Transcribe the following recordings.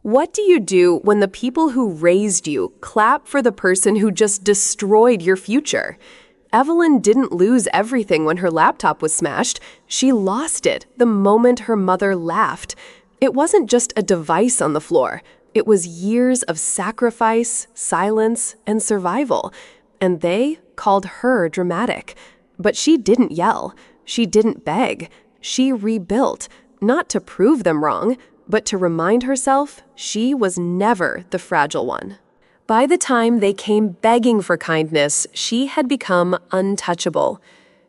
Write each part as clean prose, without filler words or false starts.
What do you do when the people who raised you clap for the person who just destroyed your future? Evelyn didn't lose everything when her laptop was smashed. She lost it the moment her mother laughed. It wasn't just a device on the floor. It was years of sacrifice, silence, and survival. And they called her dramatic. But she didn't yell. She didn't beg. She rebuilt, not to prove them wrong, but to remind herself she was never the fragile one. By the time they came begging for kindness, she had become untouchable.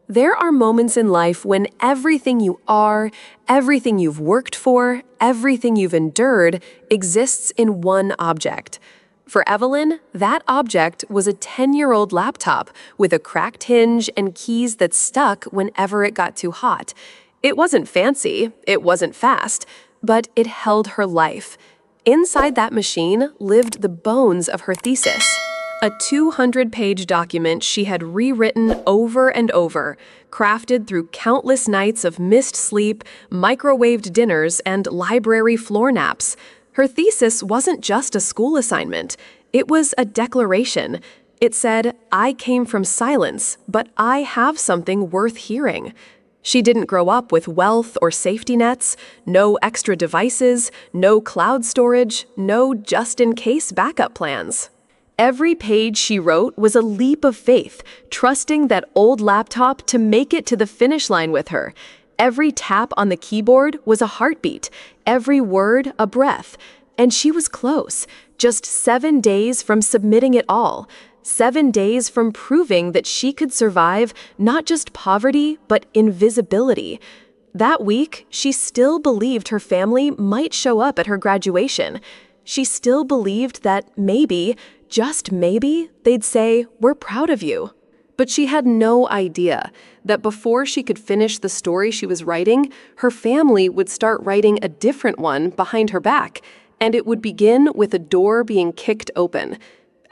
There are moments in life when everything you are, everything you've worked for, everything you've endured exists in one object. For Evelyn, that object was a 10-year-old laptop with a cracked hinge and keys that stuck whenever it got too hot. It wasn't fancy, it wasn't fast, but it held her life. Inside that machine lived the bones of her thesis, a 200-page document she had rewritten over and over, crafted through countless nights of missed sleep, microwaved dinners, and library floor naps. Her thesis wasn't just a school assignment. It was a declaration. It said, "I came from silence, but I have something worth hearing." She didn't grow up with wealth or safety nets, no extra devices, no cloud storage, no just-in-case backup plans. Every page she wrote was a leap of faith, trusting that old laptop to make it to the finish line with her. Every tap on the keyboard was a heartbeat, every word a breath. And she was close, just 7 days from submitting it all. 7 days from proving that she could survive not just poverty, but invisibility. That week, she still believed her family might show up at her graduation. She still believed that maybe, just maybe, they'd say, "We're proud of you." But she had no idea that before she could finish the story she was writing, her family would start writing a different one behind her back, and it would begin with a door being kicked open.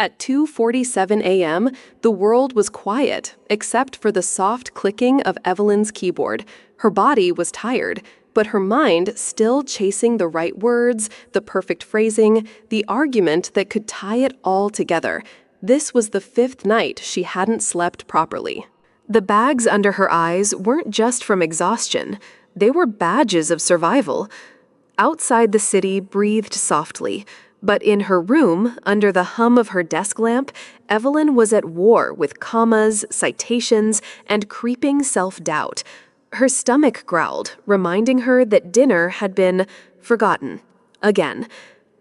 At 2:47 a.m., the world was quiet, except for the soft clicking of Evelyn's keyboard. Her body was tired, but her mind still chasing the right words, the perfect phrasing, the argument that could tie it all together. This was the 5th night she hadn't slept properly. The bags under her eyes weren't just from exhaustion. They were badges of survival. Outside the city breathed softly. But in her room, under the hum of her desk lamp, Evelyn was at war with commas, citations, and creeping self-doubt. Her stomach growled, reminding her that dinner had been forgotten. Again.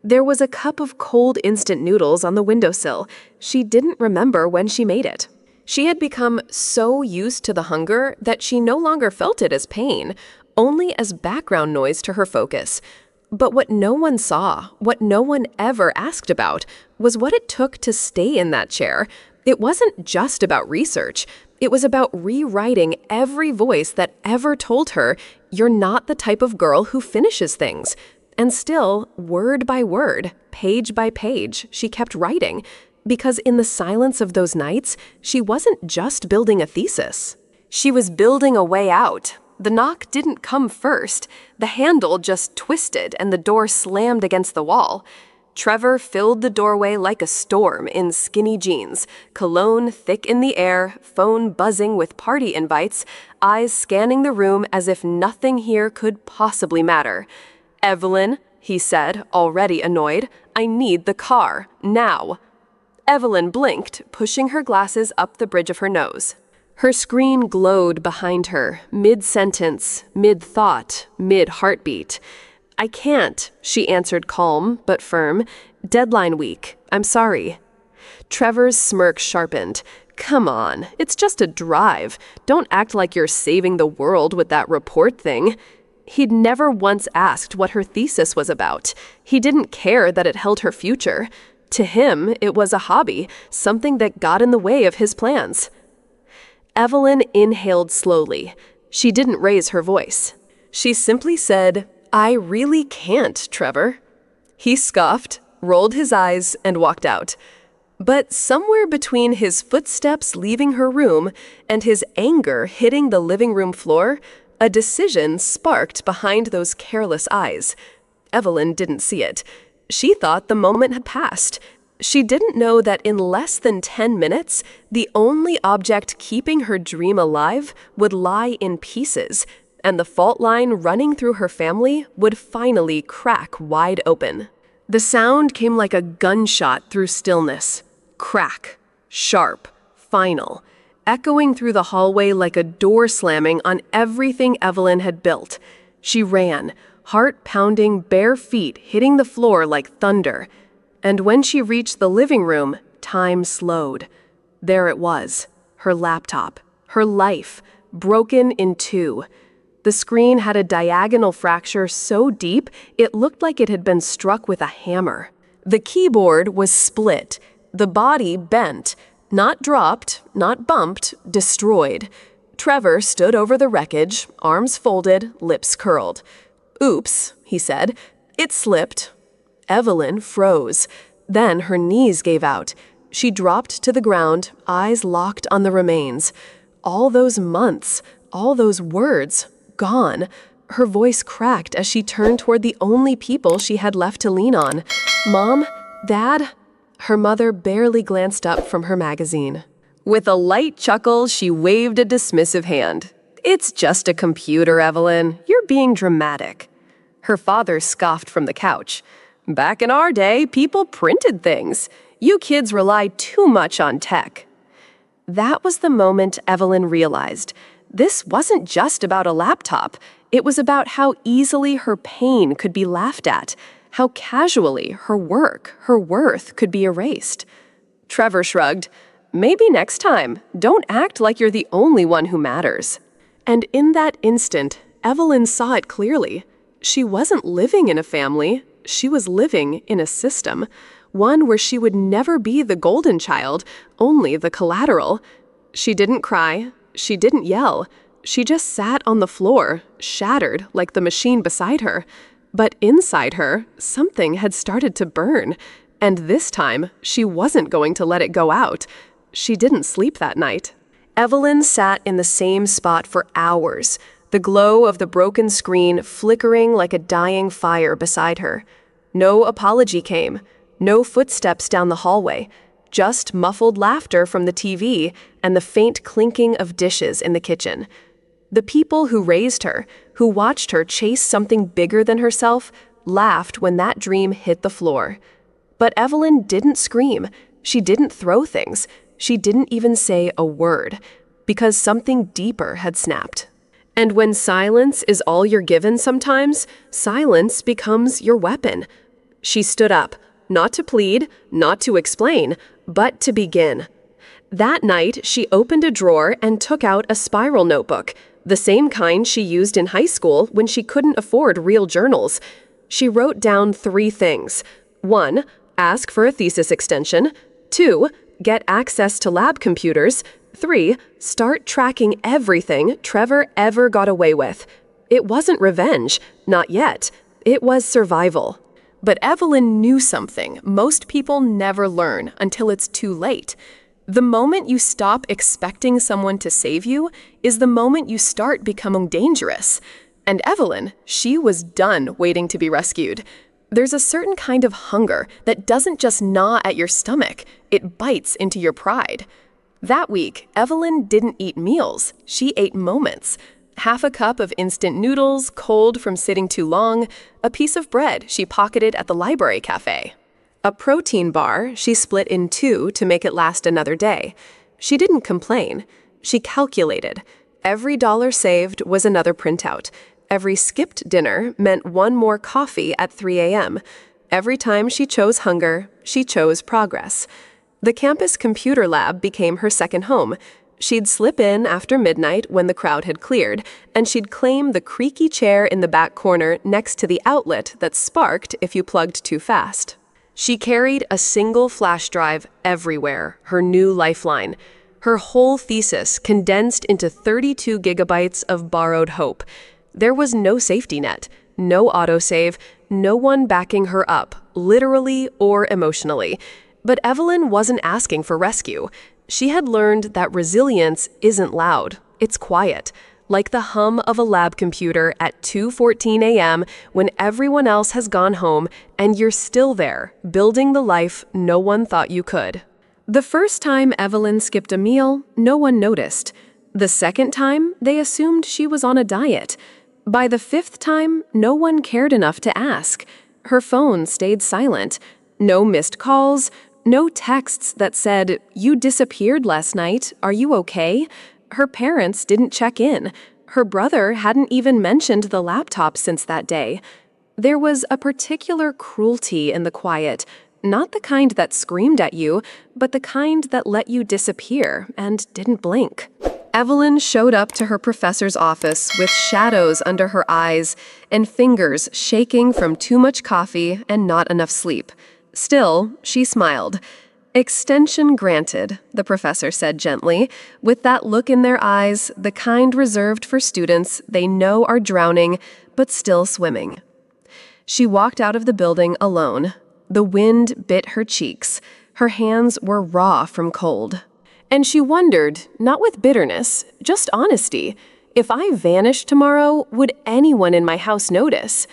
There was a cup of cold instant noodles on the windowsill. She didn't remember when she made it. She had become so used to the hunger that she no longer felt it as pain, only as background noise to her focus. But what no one saw, what no one ever asked about, was what it took to stay in that chair. It wasn't just about research. It was about rewriting every voice that ever told her, "You're not the type of girl who finishes things." And still, word by word, page by page, she kept writing. Because in the silence of those nights, she wasn't just building a thesis. She was building a way out. The knock didn't come first. The handle just twisted and the door slammed against the wall. Trevor filled the doorway like a storm in skinny jeans, cologne thick in the air, phone buzzing with party invites, eyes scanning the room as if nothing here could possibly matter. "Evelyn," he said, already annoyed, "I need the car, now." Evelyn blinked, pushing her glasses up the bridge of her nose. Her screen glowed behind her, mid-sentence, mid-thought, mid-heartbeat. "I can't," she answered calm but firm. "Deadline week. I'm sorry." Trevor's smirk sharpened. "Come on, it's just a drive. Don't act like you're saving the world with that report thing." He'd never once asked what her thesis was about. He didn't care that it held her future. To him, it was a hobby, something that got in the way of his plans. Evelyn inhaled slowly. She didn't raise her voice. She simply said, "I really can't, Trevor." He scoffed, rolled his eyes, and walked out. But somewhere between his footsteps leaving her room and his anger hitting the living room floor, a decision sparked behind those careless eyes. Evelyn didn't see it. She thought the moment had passed. She didn't know that in less than 10 minutes, the only object keeping her dream alive would lie in pieces, and the fault line running through her family would finally crack wide open. The sound came like a gunshot through stillness. Crack, sharp, final, echoing through the hallway like a door slamming on everything Evelyn had built. She ran, heart pounding, bare feet hitting the floor like thunder. And when she reached the living room, time slowed. There it was, her laptop, her life, broken in two. The screen had a diagonal fracture so deep it looked like it had been struck with a hammer. The keyboard was split, the body bent, not dropped, not bumped, destroyed. Trevor stood over the wreckage, arms folded, lips curled. "Oops," he said. "It slipped." Evelyn froze. Then her knees gave out. She dropped to the ground, eyes locked on the remains. All those months, all those words, gone. Her voice cracked as she turned toward the only people she had left to lean on. "Mom? Dad?" Her mother barely glanced up from her magazine. With a light chuckle, she waved a dismissive hand. "It's just a computer, Evelyn. You're being dramatic." Her father scoffed from the couch. "Back in our day, people printed things. You kids rely too much on tech." That was the moment Evelyn realized. This wasn't just about a laptop. It was about how easily her pain could be laughed at, how casually her work, her worth could be erased. Trevor shrugged. "Maybe next time. Don't act like you're the only one who matters." And in that instant, Evelyn saw it clearly. She wasn't living in a family. She was living in a system, one where she would never be the golden child, only the collateral. She didn't cry. She didn't yell. She just sat on the floor, shattered like the machine beside her. But inside her, something had started to burn. And this time, she wasn't going to let it go out. She didn't sleep that night. Evelyn sat in the same spot for hours, the glow of the broken screen flickering like a dying fire beside her. No apology came, no footsteps down the hallway, just muffled laughter from the TV and the faint clinking of dishes in the kitchen. The people who raised her, who watched her chase something bigger than herself, laughed when that dream hit the floor. But Evelyn didn't scream. She didn't throw things. She didn't even say a word, because something deeper had snapped. And when silence is all you're given sometimes, silence becomes your weapon. She stood up, not to plead, not to explain, but to begin. That night, she opened a drawer and took out a spiral notebook, the same kind she used in high school when she couldn't afford real journals. She wrote down 3 things. 1, ask for a thesis extension. 2, get access to lab computers. 3, start tracking everything Trevor ever got away with. It wasn't revenge, not yet. It was survival. But Evelyn knew something most people never learn until it's too late. The moment you stop expecting someone to save you is the moment you start becoming dangerous. And Evelyn, she was done waiting to be rescued. There's a certain kind of hunger that doesn't just gnaw at your stomach, it bites into your pride. That week, Evelyn didn't eat meals, she ate moments. Half a cup of instant noodles, cold from sitting too long, a piece of bread she pocketed at the library cafe. A protein bar she split in 2 to make it last another day. She didn't complain. She calculated. Every dollar saved was another printout. Every skipped dinner meant 1 more coffee at 3 a.m. Every time she chose hunger, she chose progress. The campus computer lab became her second home. She'd slip in after midnight when the crowd had cleared, and she'd claim the creaky chair in the back corner next to the outlet that sparked if you plugged too fast. She carried a single flash drive everywhere, her new lifeline. Her whole thesis condensed into 32 gigabytes of borrowed hope. There was no safety net, no autosave, no one backing her up, literally or emotionally. But Evelyn wasn't asking for rescue. She had learned that resilience isn't loud, it's quiet. like the hum of a lab computer at 2:14 a.m. when everyone else has gone home and you're still there, building the life no one thought you could. The first time Evelyn skipped a meal, no one noticed. The second time, they assumed she was on a diet. By the fifth time, no one cared enough to ask. Her phone stayed silent. No missed calls, no texts that said, "You disappeared last night, are you okay?" Her parents didn't check in. Her brother hadn't even mentioned the laptop since that day. There was a particular cruelty in the quiet, not the kind that screamed at you, but the kind that let you disappear and didn't blink. Evelyn showed up to her professor's office with shadows under her eyes and fingers shaking from too much coffee and not enough sleep. Still, she smiled. "Extension granted," the professor said gently, with that look in their eyes, the kind reserved for students they know are drowning but still swimming. She walked out of the building alone. The wind bit her cheeks. Her hands were raw from cold. And she wondered, not with bitterness, just honesty, if I vanished tomorrow, would anyone in my house notice?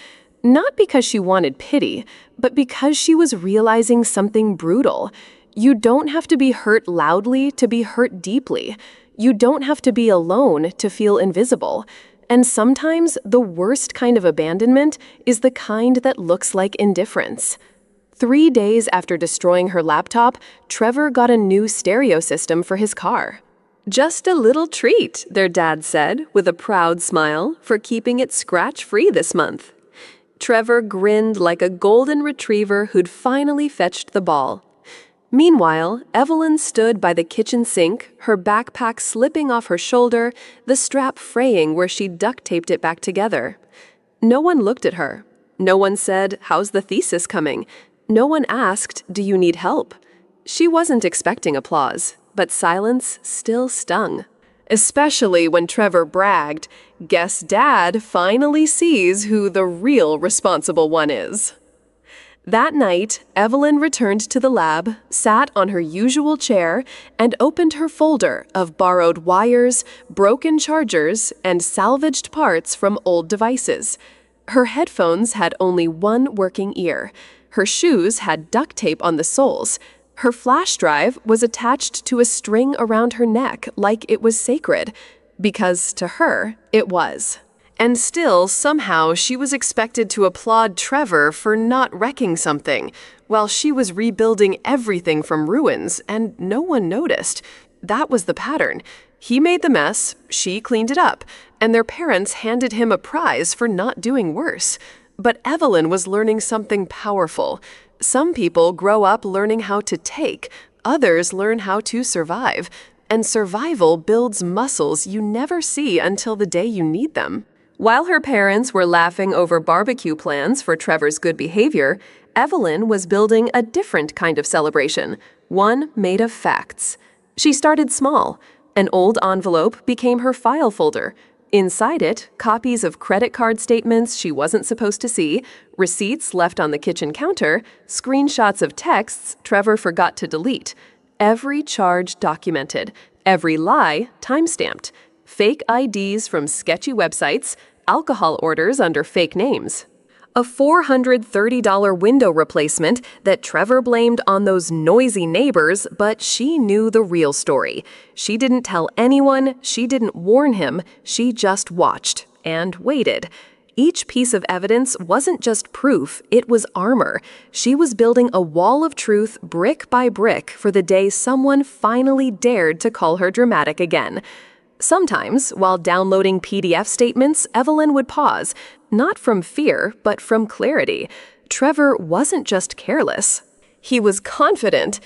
Not because she wanted pity, but because she was realizing something brutal. You don't have to be hurt loudly to be hurt deeply. You don't have to be alone to feel invisible. And sometimes the worst kind of abandonment is the kind that looks like indifference. 3 days after destroying her laptop, Trevor got a new stereo system for his car. "Just a little treat," their dad said, with a proud smile, "for keeping it scratch-free this month." Trevor grinned like a golden retriever who'd finally fetched the ball. Meanwhile, Evelyn stood by the kitchen sink, her backpack slipping off her shoulder, the strap fraying where she duct-taped it back together. No one looked at her. No one said, "How's the thesis coming?" No one asked, "Do you need help?" She wasn't expecting applause, but silence still stung. Especially when Trevor bragged, "Guess Dad finally sees who the real responsible one is." That night, Evelyn returned to the lab, sat on her usual chair, and opened her folder of borrowed wires, broken chargers, and salvaged parts from old devices. Her headphones had only one working ear. Her shoes had duct tape on the soles. Her flash drive was attached to a string around her neck like it was sacred, because to her, it was. And still, somehow, she was expected to applaud Trevor for not wrecking something, while she was rebuilding everything from ruins, and no one noticed. That was the pattern. He made the mess, she cleaned it up, and their parents handed him a prize for not doing worse. But Evelyn was learning something powerful. Some people grow up learning how to take, others learn how to survive, and survival builds muscles you never see until the day you need them. While her parents were laughing over barbecue plans for Trevor's good behavior, Evelyn was building a different kind of celebration, one made of facts. She started small. An old envelope became her file folder. Inside it, copies of credit card statements she wasn't supposed to see, receipts left on the kitchen counter, screenshots of texts Trevor forgot to delete. Every charge documented, every lie timestamped, fake IDs from sketchy websites, alcohol orders under fake names. A $430 window replacement that Trevor blamed on those noisy neighbors, but she knew the real story. She didn't tell anyone, she didn't warn him, she just watched and waited. Each piece of evidence wasn't just proof, it was armor. She was building a wall of truth brick by brick for the day someone finally dared to call her dramatic again. Sometimes, while downloading PDF statements, Evelyn would pause, not from fear, but from clarity. Trevor wasn't just careless. He was confident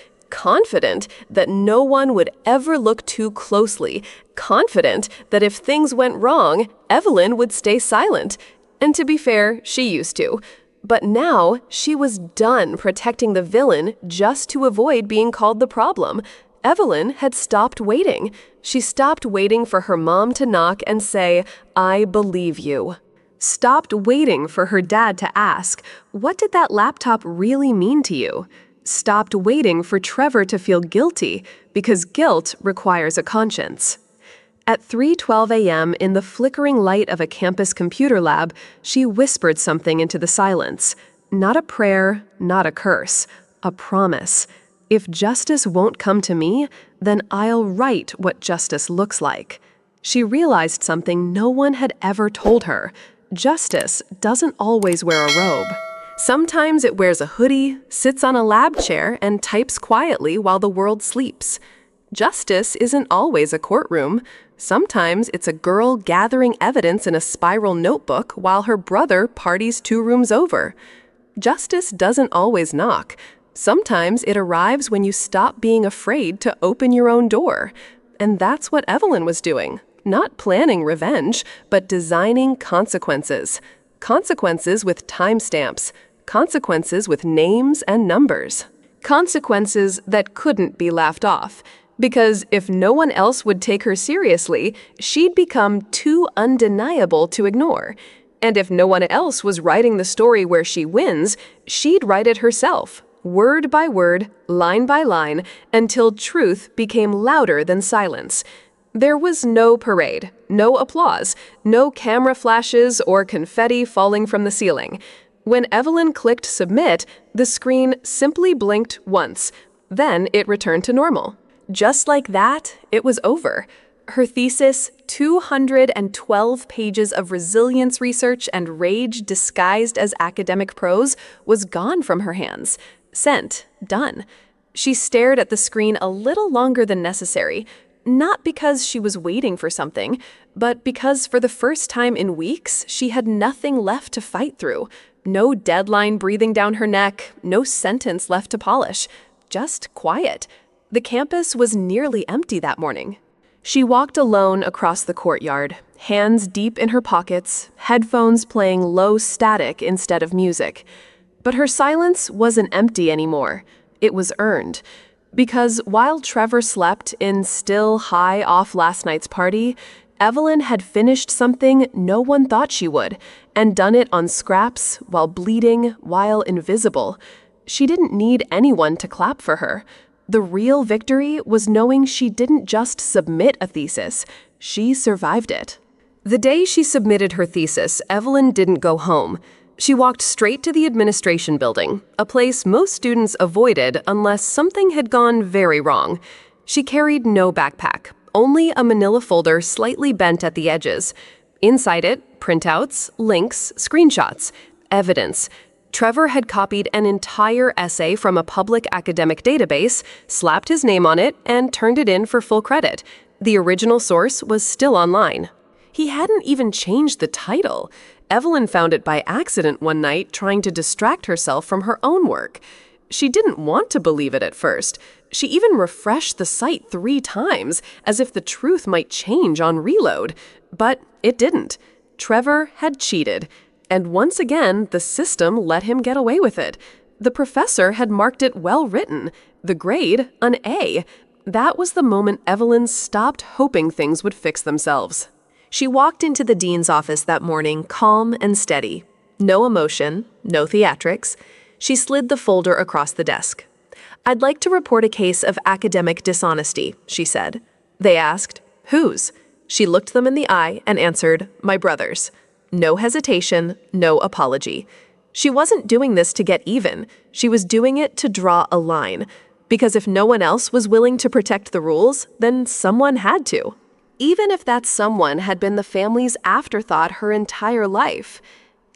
that no one would ever look too closely, confident that if things went wrong, Evelyn would stay silent. And to be fair, she used to. But now, she was done protecting the villain just to avoid being called the problem. Evelyn had stopped waiting. She stopped waiting for her mom to knock and say, "I believe you." Stopped waiting for her dad to ask, "What did that laptop really mean to you?" Stopped waiting for Trevor to feel guilty, because guilt requires a conscience. At 3:12 a.m., in the flickering light of a campus computer lab, she whispered something into the silence. Not a prayer, not a curse, a promise. If justice won't come to me, then I'll write what justice looks like. She realized something no one had ever told her. Justice doesn't always wear a robe. Sometimes it wears a hoodie, sits on a lab chair, and types quietly while the world sleeps. Justice isn't always a courtroom. Sometimes it's a girl gathering evidence in a spiral notebook while her brother parties 2 rooms over. Justice doesn't always knock. Sometimes it arrives when you stop being afraid to open your own door. And that's what Evelyn was doing. Not planning revenge, but designing consequences. Consequences with timestamps. Consequences with names and numbers. Consequences that couldn't be laughed off. Because if no one else would take her seriously, she'd become too undeniable to ignore. And if no one else was writing the story where she wins, she'd write it herself, word by word, line by line, until truth became louder than silence. There was no parade, no applause, no camera flashes or confetti falling from the ceiling. When Evelyn clicked submit, the screen simply blinked once. Then it returned to normal. Just like that, it was over. Her thesis, 212 pages of resilience research and rage disguised as academic prose, was gone from her hands. Sent. Done. She stared at the screen a little longer than necessary, not because she was waiting for something, but because for the first time in weeks, she had nothing left to fight through. No deadline breathing down her neck, no sentence left to polish. Just quiet. The campus was nearly empty that morning. She walked alone across the courtyard, hands deep in her pockets, headphones playing low static instead of music. But her silence wasn't empty anymore. It was earned. Because while Trevor slept in still high off last night's party, Evelyn had finished something no one thought she would, and done it on scraps, while bleeding, while invisible. She didn't need anyone to clap for her. The real victory was knowing she didn't just submit a thesis, she survived it. The day she submitted her thesis, Evelyn didn't go home. She walked straight to the administration building, a place most students avoided unless something had gone very wrong. She carried no backpack, only a manila folder slightly bent at the edges. Inside it, printouts, links, screenshots, evidence. Trevor had copied an entire essay from a public academic database, slapped his name on it, and turned it in for full credit. The original source was still online. He hadn't even changed the title. Evelyn found it by accident one night trying to distract herself from her own work. She didn't want to believe it at first. She even refreshed the site 3 times, as if the truth might change on reload. But it didn't. Trevor had cheated. And once again, the system let him get away with it. The professor had marked it well written. The grade, an A. That was the moment Evelyn stopped hoping things would fix themselves. She walked into the dean's office that morning, calm and steady. No emotion, no theatrics. She slid the folder across the desk. "I'd like to report a case of academic dishonesty," she said. They asked, "Whose?" She looked them in the eye and answered, "My brother's." No hesitation, no apology. She wasn't doing this to get even. She was doing it to draw a line. Because if no one else was willing to protect the rules, then someone had to. Even if that someone had been the family's afterthought her entire life.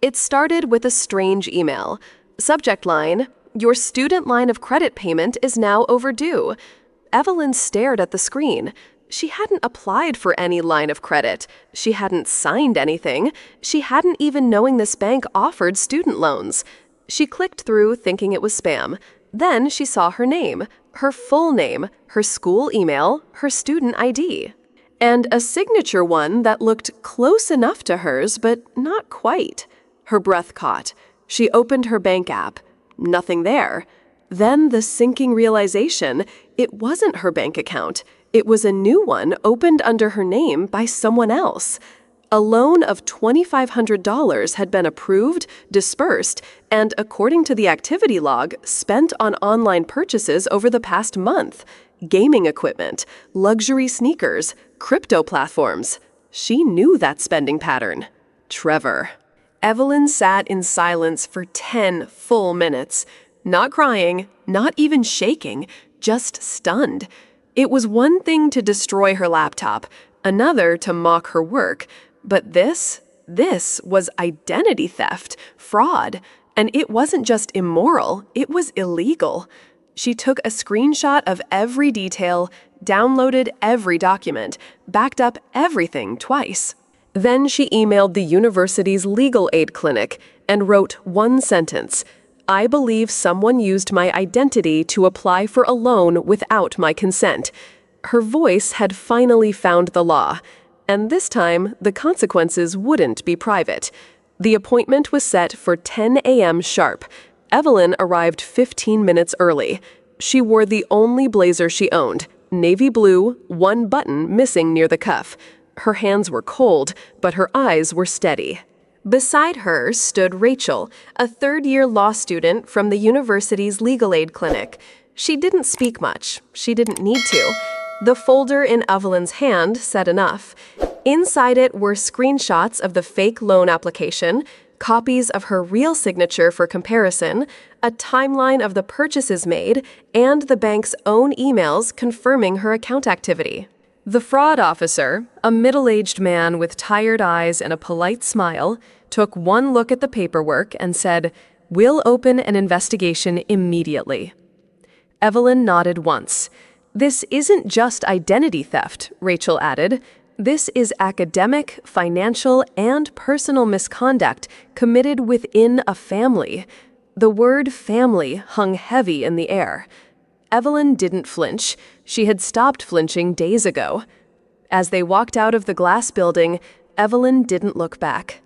It started with a strange email. Subject line, "Your student line of credit payment is now overdue." Evelyn stared at the screen. She hadn't applied for any line of credit. She hadn't signed anything. She hadn't even known this bank offered student loans. She clicked through thinking it was spam. Then she saw her name, her full name, her school email, her student ID. And a signature one that looked close enough to hers, but not quite. Her breath caught. She opened her bank app. Nothing there. Then the sinking realization, it wasn't her bank account. It was a new one opened under her name by someone else. A loan of $2,500 had been approved, dispersed, and according to the activity log, spent on online purchases over the past month. gaming equipment, luxury sneakers, crypto platforms. She knew that spending pattern. Trevor. Evelyn sat in silence for 10 full minutes. Not crying, not even shaking, just stunned. It was one thing to destroy her laptop, another to mock her work, but this was identity theft, fraud, and it wasn't just immoral, it was illegal. She took a screenshot of every detail, downloaded every document, backed up everything twice. Then she emailed the university's legal aid clinic and wrote one sentence: "I believe someone used my identity to apply for a loan without my consent." Her voice had finally found the law, and this time the consequences wouldn't be private. The appointment was set for 10 a.m. sharp. Evelyn arrived 15 minutes early. She wore the only blazer she owned, navy blue, one button missing near the cuff. Her hands were cold, but her eyes were steady. Beside her stood Rachel, a third-year law student from the university's legal aid clinic. She didn't speak much. She didn't need to. The folder in Evelyn's hand said enough. Inside it were screenshots of the fake loan application, copies of her real signature for comparison, a timeline of the purchases made, and the bank's own emails confirming her account activity. The fraud officer, a middle-aged man with tired eyes and a polite smile, took one look at the paperwork and said, "We'll open an investigation immediately." Evelyn nodded once. "This isn't just identity theft," Rachel added. "This is academic, financial, and personal misconduct committed within a family." The word family hung heavy in the air. Evelyn didn't flinch. She had stopped flinching days ago. As they walked out of the glass building, Evelyn didn't look back.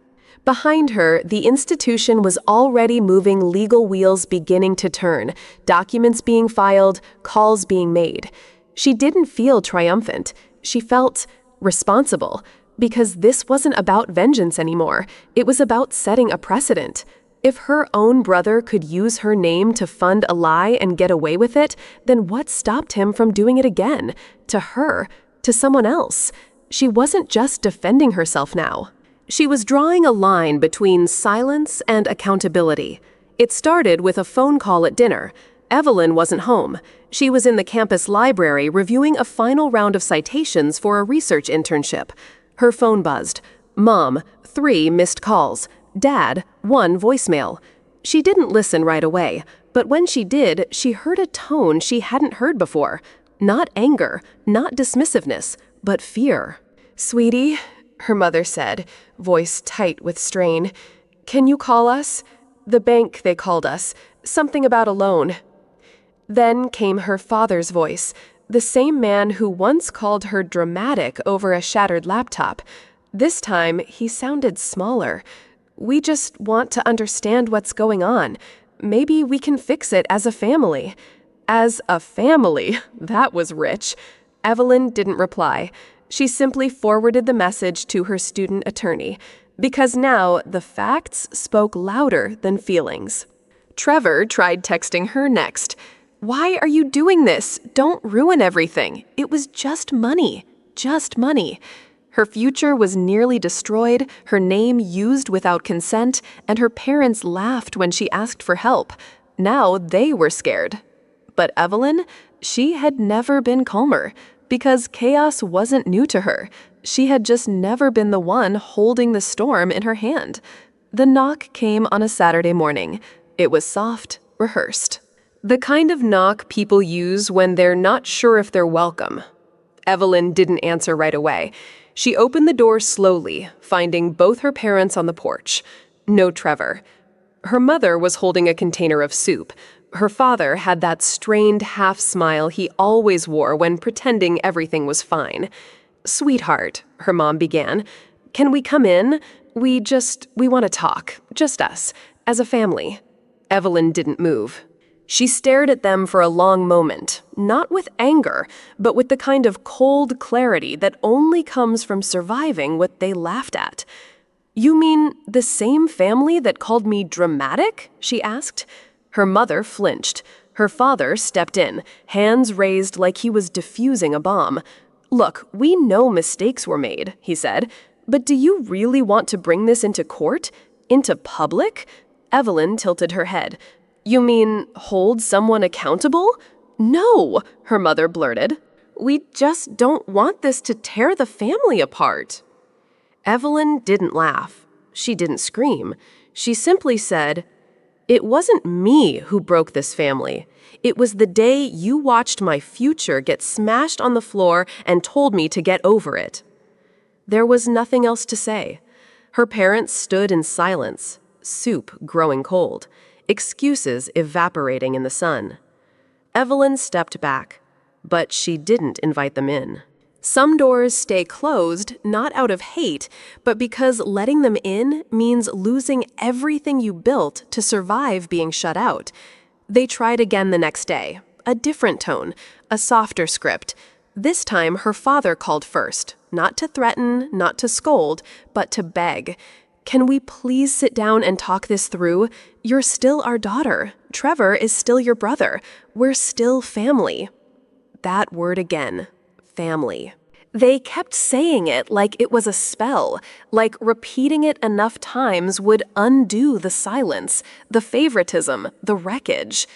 Behind her, the institution was already moving, legal wheels beginning to turn, documents being filed, calls being made. She didn't feel triumphant. She felt responsible, because this wasn't about vengeance anymore. It was about setting a precedent. If her own brother could use her name to fund a lie and get away with it, then what stopped him from doing it again? To her, to someone else. She wasn't just defending herself now. She was drawing a line between silence and accountability. It started with a phone call at dinner. Evelyn wasn't home. She was in the campus library reviewing a final round of citations for a research internship. Her phone buzzed. Mom, 3 missed calls. Dad, 1 voicemail. She didn't listen right away, but when she did, she heard a tone she hadn't heard before. Not anger, not dismissiveness, but fear. "Sweetie," her mother said, voice tight with strain, "can you call us? The bank, they called us. Something about a loan." Then came her father's voice, the same man who once called her dramatic over a shattered laptop. This time, he sounded smaller. "We just want to understand what's going on. Maybe we can fix it as a family." As a family? That was rich. Evelyn didn't reply. She simply forwarded the message to her student attorney, because now the facts spoke louder than feelings. Trevor tried texting her next. "Why are you doing this? Don't ruin everything. It was just money. Just money." Her future was nearly destroyed, her name used without consent, and her parents laughed when she asked for help. Now they were scared. But Evelyn, she had never been calmer, because chaos wasn't new to her. She had just never been the one holding the storm in her hand. The knock came on a Saturday morning. It was soft, rehearsed. The kind of knock people use when they're not sure if they're welcome. Evelyn didn't answer right away. She opened the door slowly, finding both her parents on the porch. No Trevor. Her mother was holding a container of soup. Her father had that strained half smile he always wore when pretending everything was fine. "Sweetheart," her mom began, "can we come in? We want to talk. Just us. As a family." Evelyn didn't move. She stared at them for a long moment, not with anger, but with the kind of cold clarity that only comes from surviving what they laughed at. "You mean the same family that called me dramatic?" she asked. Her mother flinched. Her father stepped in, hands raised like he was defusing a bomb. "Look, we know mistakes were made," he said, "but do you really want to bring this into court? Into public?" Evelyn tilted her head. "You mean hold someone accountable?" "No," her mother blurted. "We just don't want this to tear the family apart." Evelyn didn't laugh. She didn't scream. She simply said, "It wasn't me who broke this family. It was the day you watched my future get smashed on the floor and told me to get over it." There was nothing else to say. Her parents stood in silence, soup growing cold, excuses evaporating in the sun. Evelyn stepped back, but she didn't invite them in. Some doors stay closed not out of hate, but because letting them in means losing everything you built to survive being shut out. They tried again the next day, a different tone, a softer script. This time her father called first, not to threaten, not to scold, but to beg. "Can we please sit down and talk this through? You're still our daughter. Trevor is still your brother. We're still family." That word again. Family. They kept saying it like it was a spell, like repeating it enough times would undo the silence, the favoritism, the wreckage.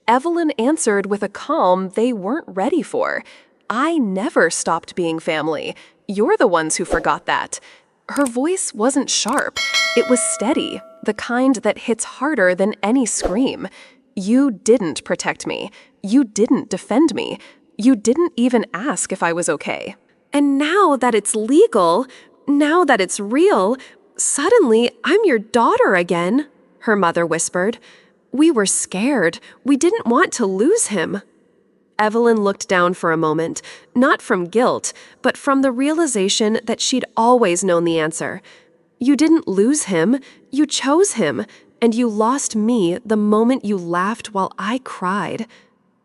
Evelyn answered with a calm they weren't ready for. "I never stopped being family. You're the ones who forgot that." Her voice wasn't sharp. It was steady, the kind that hits harder than any scream. "You didn't protect me. You didn't defend me. You didn't even ask if I was okay. And now that it's legal, now that it's real, suddenly I'm your daughter again," her mother whispered. "We were scared. We didn't want to lose him." Evelyn looked down for a moment, not from guilt, but from the realization that she'd always known the answer. "You didn't lose him. You chose him. And you lost me the moment you laughed while I cried."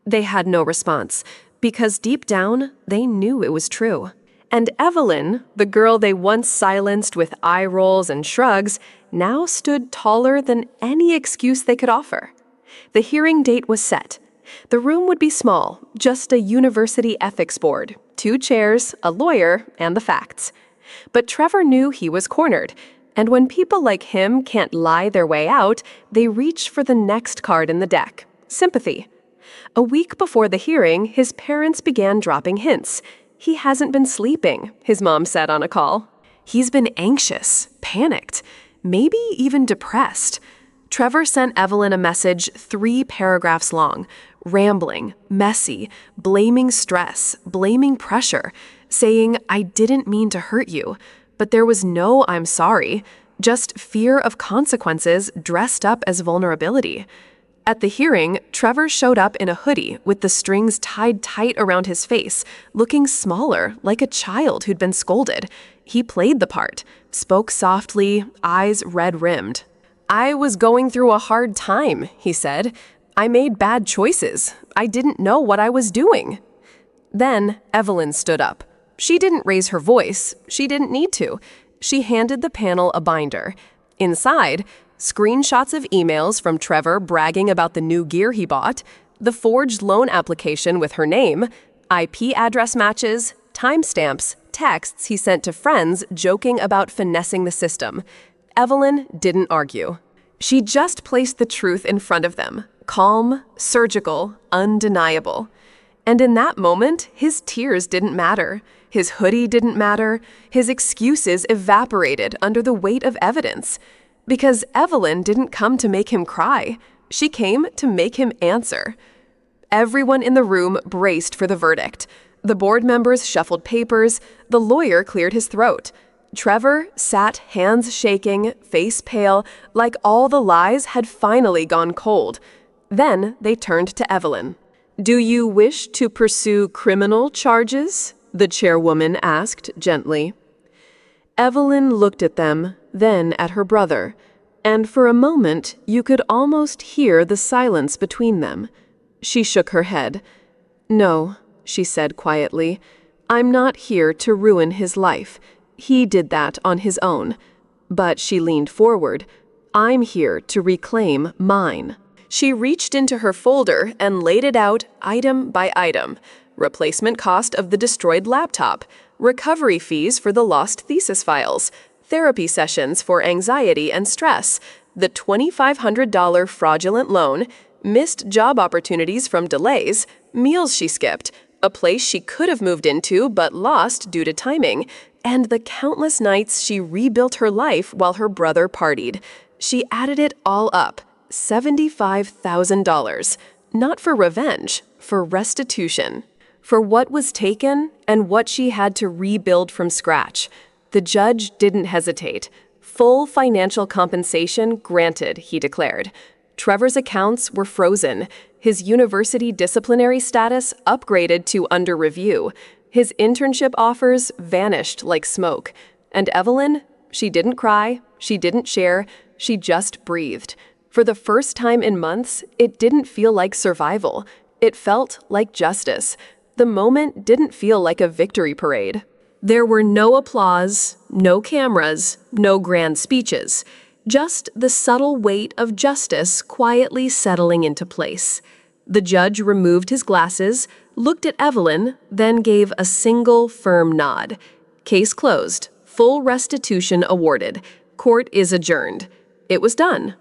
They had no response, because deep down, they knew it was true. And Evelyn, the girl they once silenced with eye rolls and shrugs, now stood taller than any excuse they could offer. The hearing date was set. The room would be small, just a university ethics board, 2 chairs, a lawyer, and the facts. But Trevor knew he was cornered, and when people like him can't lie their way out, they reach for the next card in the deck, sympathy. A week before the hearing, his parents began dropping hints. "He hasn't been sleeping," his mom said on a call. "He's been anxious, panicked, maybe even depressed." Trevor sent Evelyn a message 3 paragraphs long, rambling, messy, blaming stress, blaming pressure, saying, "I didn't mean to hurt you, but there was no I'm sorry, just fear of consequences dressed up as vulnerability." At the hearing, Trevor showed up in a hoodie with the strings tied tight around his face, looking smaller, like a child who'd been scolded. He played the part, spoke softly, eyes red-rimmed. "I was going through a hard time," he said. "I made bad choices. I didn't know what I was doing." Then Evelyn stood up. She didn't raise her voice. She didn't need to. She handed the panel a binder. Inside, screenshots of emails from Trevor bragging about the new gear he bought, the forged loan application with her name, IP address matches, timestamps, texts he sent to friends joking about finessing the system. Evelyn didn't argue. She just placed the truth in front of them, calm, surgical, undeniable. And in that moment, his tears didn't matter. His hoodie didn't matter. His excuses evaporated under the weight of evidence. Because Evelyn didn't come to make him cry. She came to make him answer. Everyone in the room braced for the verdict. The board members shuffled papers. The lawyer cleared his throat. Trevor sat hands shaking, face pale, like all the lies had finally gone cold. Then they turned to Evelyn. "Do you wish to pursue criminal charges?" the chairwoman asked gently. Evelyn looked at them, then at her brother, and for a moment you could almost hear the silence between them. She shook her head. "No," she said quietly, "I'm not here to ruin his life. He did that on his own." But she leaned forward. "I'm here to reclaim mine." She reached into her folder and laid it out item by item. Replacement cost of the destroyed laptop, recovery fees for the lost thesis files, therapy sessions for anxiety and stress, the $2,500 fraudulent loan, missed job opportunities from delays, meals she skipped, a place she could have moved into but lost due to timing, and the countless nights she rebuilt her life while her brother partied. She added it all up, $75,000. Not for revenge, for restitution. For what was taken and what she had to rebuild from scratch. The judge didn't hesitate. Full financial compensation granted, he declared. Trevor's accounts were frozen. His university disciplinary status upgraded to under review. His internship offers vanished like smoke. And Evelyn, she didn't cry, she didn't share, she just breathed. For the first time in months, it didn't feel like survival. It felt like justice. The moment didn't feel like a victory parade. There were no applause, no cameras, no grand speeches. Just the subtle weight of justice quietly settling into place. The judge removed his glasses, looked at Evelyn, then gave a single firm nod. Case closed. Full restitution awarded. Court is adjourned. It was done.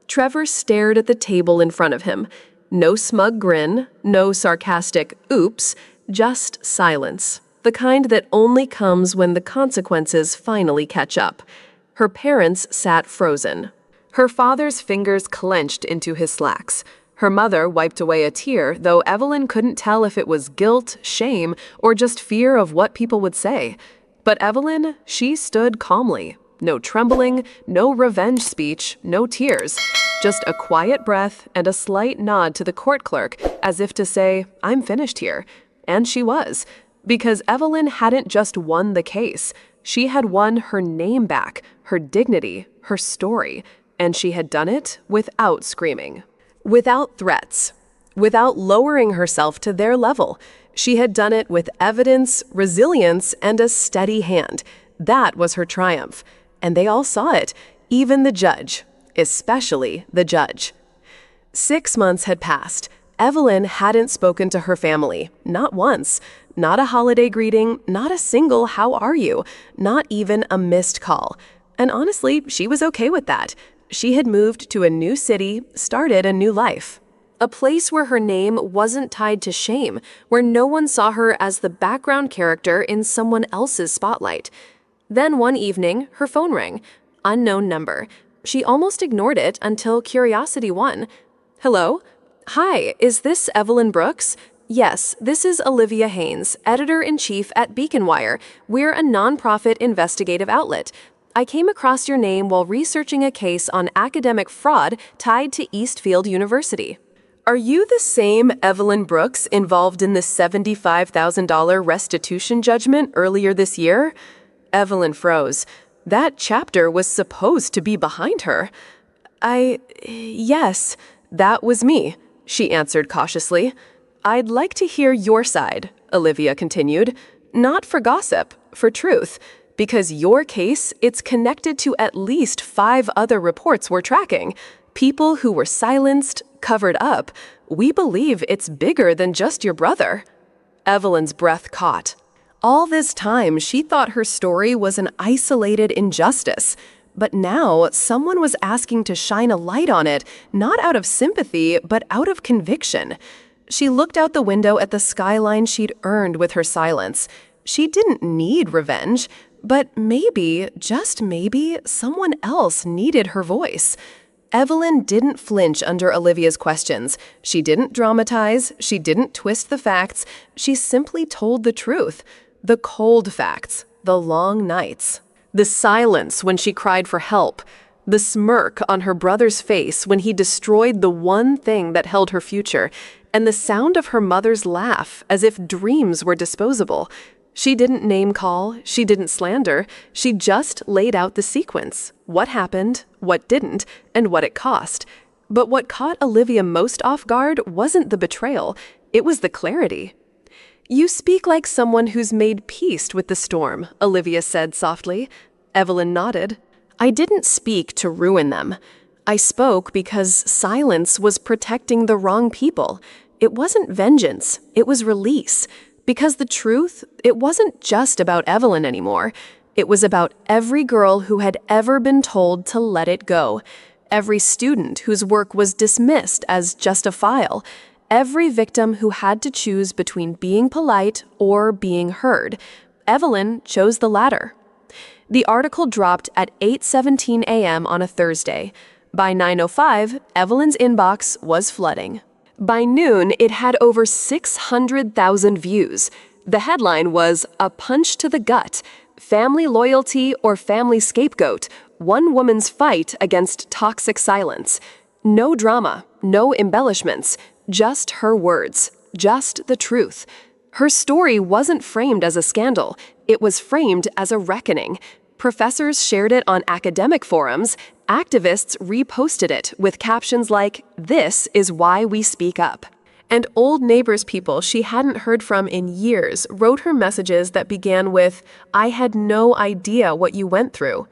Trevor stared at the table in front of him. No smug grin, no sarcastic oops, just silence. The kind that only comes when the consequences finally catch up. Her parents sat frozen. Her father's fingers clenched into his slacks. Her mother wiped away a tear, though Evelyn couldn't tell if it was guilt, shame, or just fear of what people would say. But Evelyn, she stood calmly. No trembling, no revenge speech, no tears. Just a quiet breath and a slight nod to the court clerk, as if to say, I'm finished here. And she was. Because Evelyn hadn't just won the case. She had won her name back, her dignity, her story. And she had done it without screaming. Without threats. Without lowering herself to their level. She had done it with evidence, resilience, and a steady hand. That was her triumph. And they all saw it, even the judge. Especially the judge. 6 months had passed. Evelyn hadn't spoken to her family, not once. Not a holiday greeting, not a single how are you, not even a missed call. And honestly, she was okay with that. She had moved to a new city, started a new life. A place where her name wasn't tied to shame, where no one saw her as the background character in someone else's spotlight. Then one evening, her phone rang. Unknown number. She almost ignored it until curiosity won. Hello? Hi, is this Evelyn Brooks? Yes, this is Olivia Haynes, editor-in-chief at Beacon Wire. We're a nonprofit investigative outlet. I came across your name while researching a case on academic fraud tied to Eastfield University. Are you the same Evelyn Brooks involved in the $75,000 restitution judgment earlier this year? Evelyn froze. That chapter was supposed to be behind her. Yes, that was me, she answered cautiously. I'd like to hear your side, Olivia continued. Not for gossip, for truth. Because your case, it's connected to at least 5 other reports we're tracking. People who were silenced, covered up. We believe it's bigger than just your brother. Evelyn's breath caught. All this time, she thought her story was an isolated injustice. But now, someone was asking to shine a light on it, not out of sympathy, but out of conviction. She looked out the window at the skyline she'd earned with her silence. She didn't need revenge, but maybe, just maybe, someone else needed her voice. Evelyn didn't flinch under Olivia's questions. She didn't dramatize. She didn't twist the facts. She simply told the truth. The cold facts. The long nights. The silence when she cried for help. The smirk on her brother's face when he destroyed the one thing that held her future. And the sound of her mother's laugh as if dreams were disposable. She didn't name call, she didn't slander, she just laid out the sequence. What happened, what didn't, and what it cost. But what caught Olivia most off guard wasn't the betrayal, it was the clarity. You speak like someone who's made peace with the storm, Olivia said softly. Evelyn nodded. I didn't speak to ruin them. I spoke because silence was protecting the wrong people. It wasn't vengeance, it was release. Because the truth, it wasn't just about Evelyn anymore. It was about every girl who had ever been told to let it go. Every student whose work was dismissed as just a file. Every victim who had to choose between being polite or being heard. Evelyn chose the latter. The article dropped at 8:17 a.m. on a Thursday. By 9:05, Evelyn's inbox was flooding. By noon, it had over 600,000 views. The headline was, "A punch to the gut, family loyalty or family scapegoat, one woman's fight against toxic silence." No drama, no embellishments, just her words, just the truth. Her story wasn't framed as a scandal, it was framed as a reckoning. Professors shared it on academic forums, activists reposted it with captions like, "This is why we speak up." And old neighbors people she hadn't heard from in years wrote her messages that began with, "I had no idea what you went through."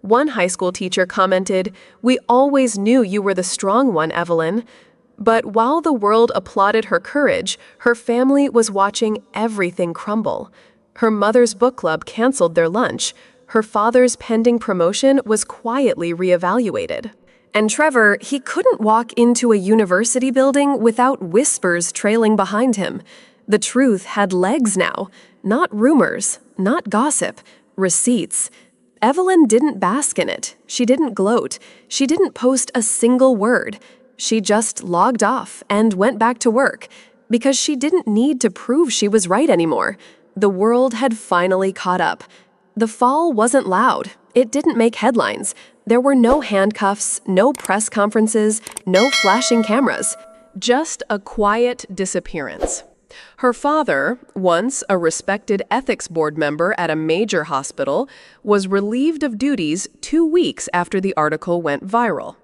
One high school teacher commented, "We always knew you were the strong one, Evelyn." But while the world applauded her courage, her family was watching everything crumble. Her mother's book club canceled their lunch. Her father's pending promotion was quietly reevaluated. And Trevor, he couldn't walk into a university building without whispers trailing behind him. The truth had legs now, not rumors, not gossip, receipts. Evelyn didn't bask in it. She didn't gloat. She didn't post a single word. She just logged off and went back to work because she didn't need to prove she was right anymore. The world had finally caught up. The fall wasn't loud. It didn't make headlines. There were no handcuffs, no press conferences, no flashing cameras. Just a quiet disappearance. Her father, once a respected ethics board member at a major hospital, was relieved of duties 2 weeks after the article went viral.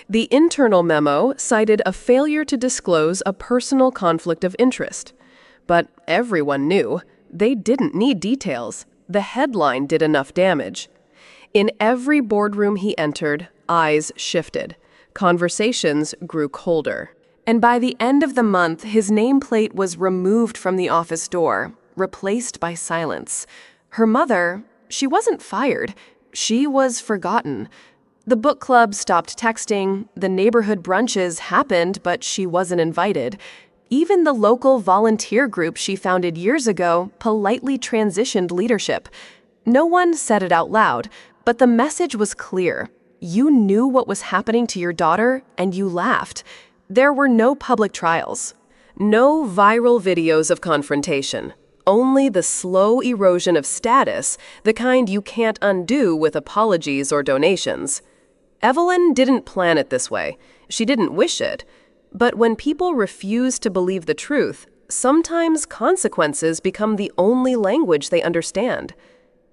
The internal memo cited a failure to disclose a personal conflict of interest. But everyone knew they didn't need details. The headline did enough damage. In every boardroom he entered, eyes shifted. Conversations grew colder. And by the end of the month, his nameplate was removed from the office door, replaced by silence. Her mother, she wasn't fired. She was forgotten. The book club stopped texting. The neighborhood brunches happened, but she wasn't invited. Even the local volunteer group she founded years ago politely transitioned leadership. No one said it out loud, but the message was clear. You knew what was happening to your daughter, and you laughed. There were no public trials, no viral videos of confrontation, only the slow erosion of status, the kind you can't undo with apologies or donations. Evelyn didn't plan it this way. She didn't wish it. But when people refuse to believe the truth, sometimes consequences become the only language they understand.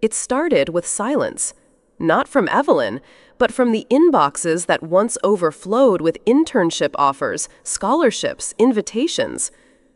It started with silence. Not from Evelyn, but from the inboxes that once overflowed with internship offers, scholarships, invitations.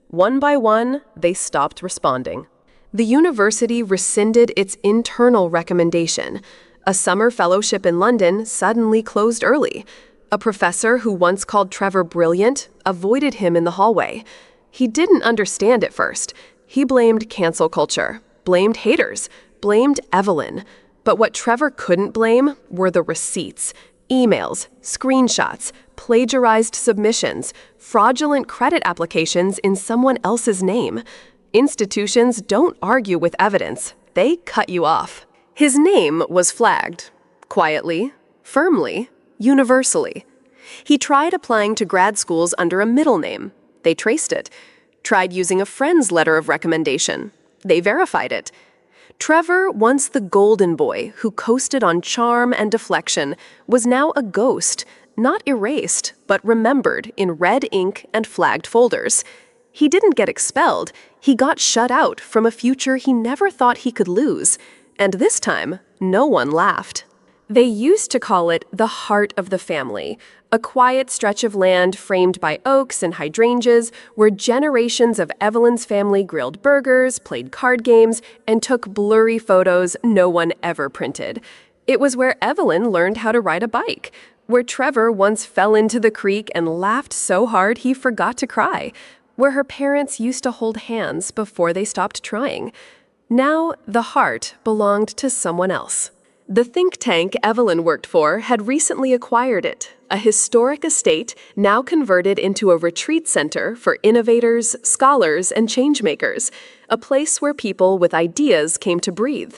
One by one, they stopped responding. The university rescinded its internal recommendation. A summer fellowship in London suddenly closed early. A professor who once called Trevor brilliant avoided him in the hallway. He didn't understand at first. He blamed cancel culture, blamed haters, blamed Evelyn. But what Trevor couldn't blame were the receipts, emails, screenshots, plagiarized submissions, fraudulent credit applications in someone else's name. Institutions don't argue with evidence. They cut you off. His name was flagged. Quietly, firmly, universally. He tried applying to grad schools under a middle name. They traced it. Tried using a friend's letter of recommendation. They verified it. Trevor, once the golden boy who coasted on charm and deflection, was now a ghost, not erased, but remembered in red ink and flagged folders. He didn't get expelled. He got shut out from a future he never thought he could lose. And this time, no one laughed. They used to call it the heart of the family, a quiet stretch of land framed by oaks and hydrangeas where generations of Evelyn's family grilled burgers, played card games, and took blurry photos no one ever printed. It was where Evelyn learned how to ride a bike, where Trevor once fell into the creek and laughed so hard he forgot to cry, where her parents used to hold hands before they stopped trying. Now, the heart belonged to someone else. The think tank Evelyn worked for had recently acquired it, a historic estate now converted into a retreat center for innovators, scholars, and changemakers, a place where people with ideas came to breathe.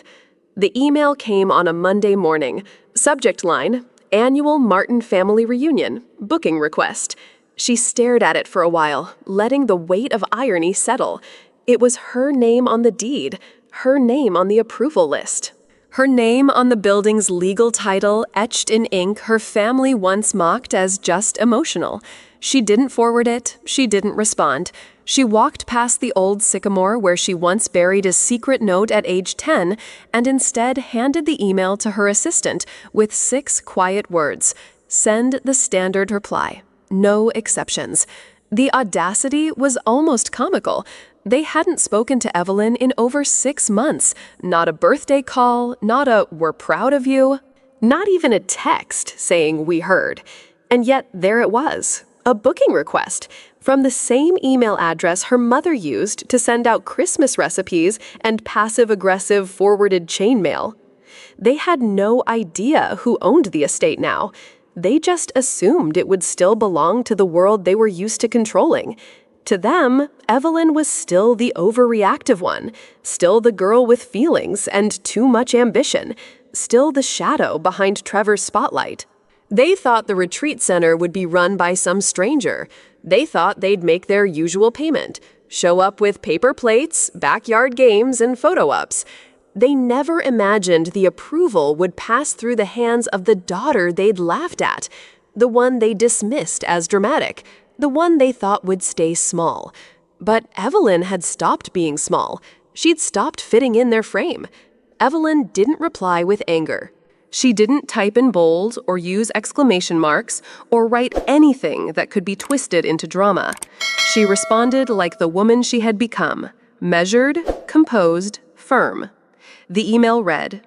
The email came on a Monday morning. Subject line, Annual Martin Family Reunion, booking request. She stared at it for a while, letting the weight of irony settle. It was her name on the deed, her name on the approval list. Her name on the building's legal title etched in ink her family once mocked as just emotional. She didn't forward it, she didn't respond. She walked past the old sycamore where she once buried a secret note at age 10 and instead handed the email to her assistant with 6 quiet words. Send the standard reply. No exceptions. The audacity was almost comical. They hadn't spoken to Evelyn in over 6 months. Not a birthday call, not a "we're proud of you," not even a text saying "we heard." And yet there it was, a booking request from the same email address her mother used to send out Christmas recipes and passive-aggressive forwarded chain mail. They had no idea who owned the estate now. They just assumed it would still belong to the world they were used to controlling. To them, Evelyn was still the overreactive one, still the girl with feelings and too much ambition, still the shadow behind Trevor's spotlight. They thought the retreat center would be run by some stranger. They thought they'd make their usual payment, show up with paper plates, backyard games, and photo ops. They never imagined the approval would pass through the hands of the daughter they'd laughed at, the one they dismissed as dramatic, the one they thought would stay small. But Evelyn had stopped being small. She'd stopped fitting in their frame. Evelyn didn't reply with anger. She didn't type in bold or use exclamation marks or write anything that could be twisted into drama. She responded like the woman she had become, measured, composed, firm. The email read,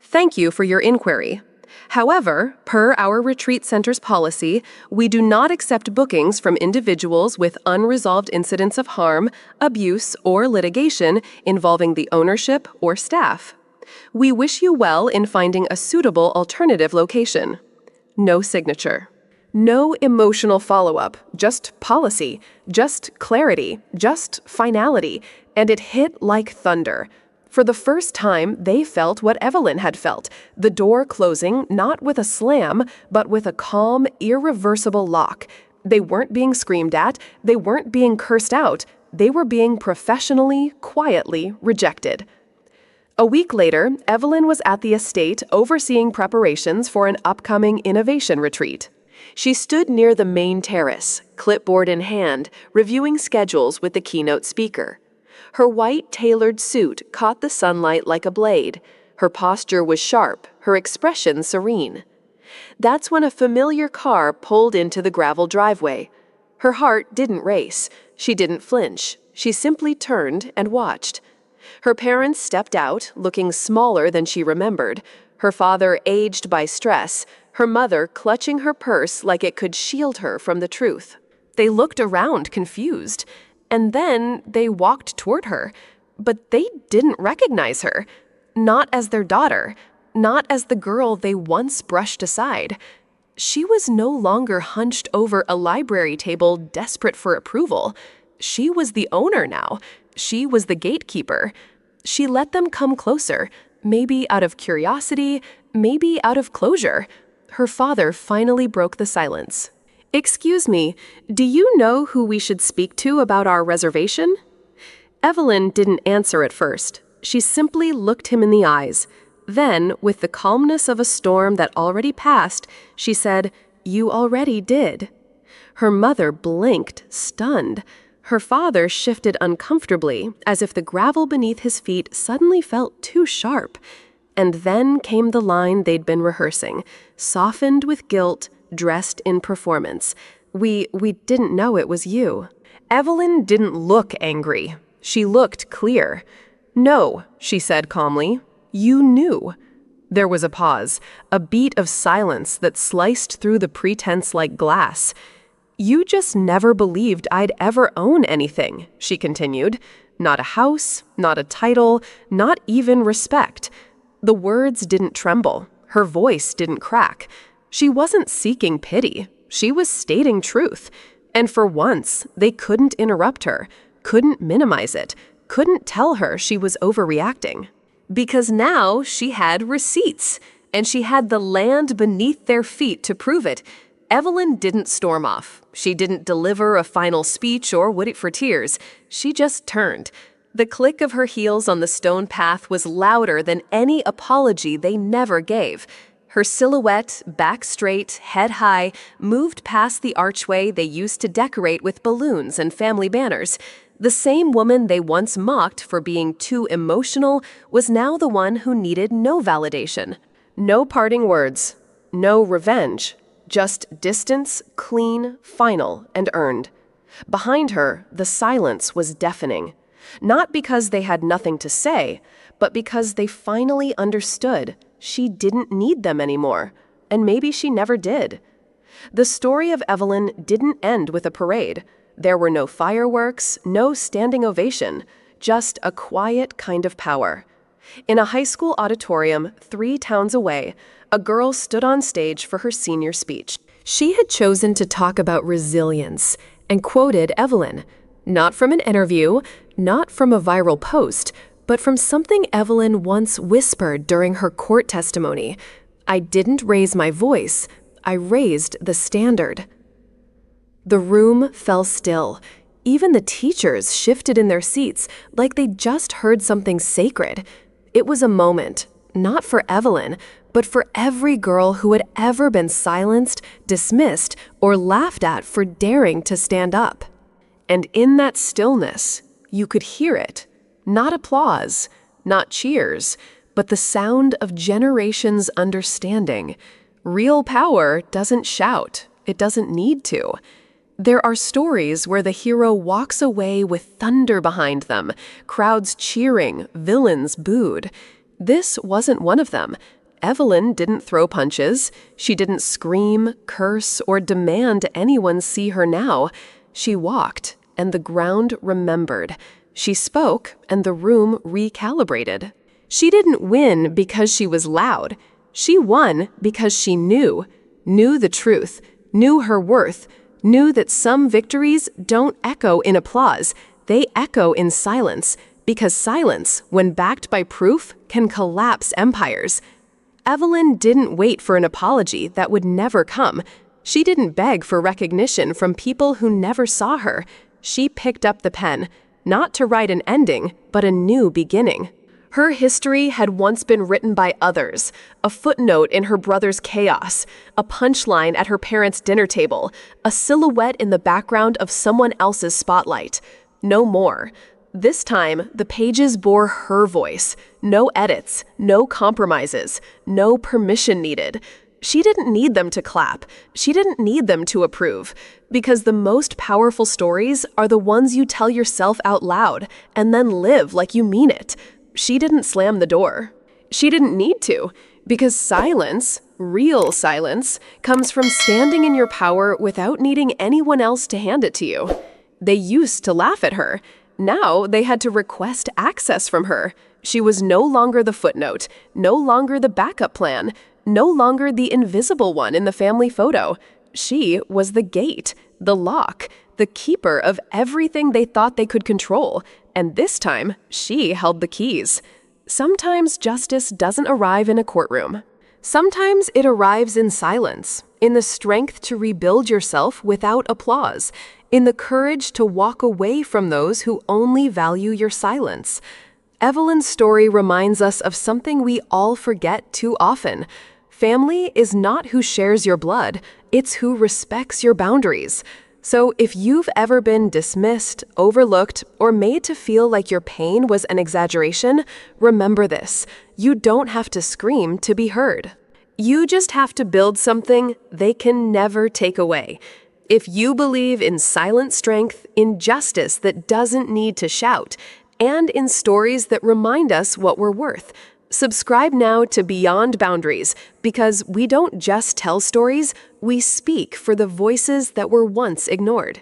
"Thank you for your inquiry. However, per our retreat center's policy, we do not accept bookings from individuals with unresolved incidents of harm, abuse, or litigation involving the ownership or staff. We wish you well in finding a suitable alternative location." No signature. No emotional follow-up, just policy, just clarity, just finality, and it hit like thunder. For the first time, they felt what Evelyn had felt, the door closing not with a slam, but with a calm, irreversible lock. They weren't being screamed at, they weren't being cursed out, they were being professionally, quietly rejected. A week later, Evelyn was at the estate overseeing preparations for an upcoming innovation retreat. She stood near the main terrace, clipboard in hand, reviewing schedules with the keynote speaker. Her white tailored suit caught the sunlight like a blade. Her posture was sharp, her expression serene. That's when a familiar car pulled into the gravel driveway. Her heart didn't race. She didn't flinch. She simply turned and watched. Her parents stepped out, looking smaller than she remembered. Her father aged by stress, her mother clutching her purse like it could shield her from the truth. They looked around, confused. And then they walked toward her, but they didn't recognize her. Not as their daughter, not as the girl they once brushed aside. She was no longer hunched over a library table desperate for approval. She was the owner now. She was the gatekeeper. She let them come closer, maybe out of curiosity, maybe out of closure. Her father finally broke the silence. "Excuse me, do you know who we should speak to about our reservation?" Evelyn didn't answer at first. She simply looked him in the eyes. Then, with the calmness of a storm that already passed, she said, "You already did." Her mother blinked, stunned. Her father shifted uncomfortably, as if the gravel beneath his feet suddenly felt too sharp. And then came the line they'd been rehearsing, softened with guilt, dressed in performance. We didn't know it was you." Evelyn didn't look angry. She looked clear. "No," she said calmly. "You knew." There was a pause, a beat of silence that sliced through the pretense like glass. "You just never believed I'd ever own anything," she continued. "Not a house, not a title, not even respect." The words didn't tremble. Her voice didn't crack. She wasn't seeking pity. She was stating truth. And for once, they couldn't interrupt her, couldn't minimize it, couldn't tell her she was overreacting. Because now she had receipts, and she had the land beneath their feet to prove it. Evelyn didn't storm off. She didn't deliver a final speech or wait for tears. She just turned. The click of her heels on the stone path was louder than any apology they never gave. Her silhouette, back straight, head high, moved past the archway they used to decorate with balloons and family banners. The same woman they once mocked for being too emotional was now the one who needed no validation. No parting words. No revenge. Just distance, clean, final, and earned. Behind her, the silence was deafening. Not because they had nothing to say, but because they finally understood she didn't need them anymore, and maybe she never did. The story of Evelyn didn't end with a parade. There were no fireworks, no standing ovation, just a quiet kind of power. In a high school auditorium 3 towns away, a girl stood on stage for her senior speech. She had chosen to talk about resilience and quoted Evelyn, not from an interview, not from a viral post, but from something Evelyn once whispered during her court testimony. "I didn't raise my voice, I raised the standard." The room fell still. Even the teachers shifted in their seats like they'd just heard something sacred. It was a moment, not for Evelyn, but for every girl who had ever been silenced, dismissed, or laughed at for daring to stand up. And in that stillness, you could hear it. Not applause, not cheers, but the sound of generations understanding. Real power doesn't shout. It doesn't need to. There are stories where the hero walks away with thunder behind them, crowds cheering, villains booed. This wasn't one of them. Evelyn didn't throw punches. She didn't scream, curse, or demand anyone see her now. She walked, and the ground remembered. She spoke, and the room recalibrated. She didn't win because she was loud. She won because she knew the truth, knew her worth, knew that some victories don't echo in applause, they echo in silence, because silence, when backed by proof, can collapse empires. Evelyn didn't wait for an apology that would never come. She didn't beg for recognition from people who never saw her. She picked up the pen, not to write an ending, but a new beginning. Her history had once been written by others, a footnote in her brother's chaos, a punchline at her parents' dinner table, a silhouette in the background of someone else's spotlight. No more. This time, the pages bore her voice. No edits, no compromises, no permission needed. She didn't need them to clap. She didn't need them to approve. Because the most powerful stories are the ones you tell yourself out loud and then live like you mean it. She didn't slam the door. She didn't need to, because silence, real silence, comes from standing in your power without needing anyone else to hand it to you. They used to laugh at her. Now they had to request access from her. She was no longer the footnote, no longer the backup plan, no longer the invisible one in the family photo. She was the gate, the lock, the keeper of everything they thought they could control. And this time, she held the keys. Sometimes justice doesn't arrive in a courtroom. Sometimes it arrives in silence, in the strength to rebuild yourself without applause, in the courage to walk away from those who only value your silence. Evelyn's story reminds us of something we all forget too often. Family is not who shares your blood, it's who respects your boundaries. So if you've ever been dismissed, overlooked, or made to feel like your pain was an exaggeration, remember this: you don't have to scream to be heard. You just have to build something they can never take away. If you believe in silent strength, in justice that doesn't need to shout, and in stories that remind us what we're worth, Subscribe now to Beyond Boundaries, because we don't just tell stories, we speak for the voices that were once ignored.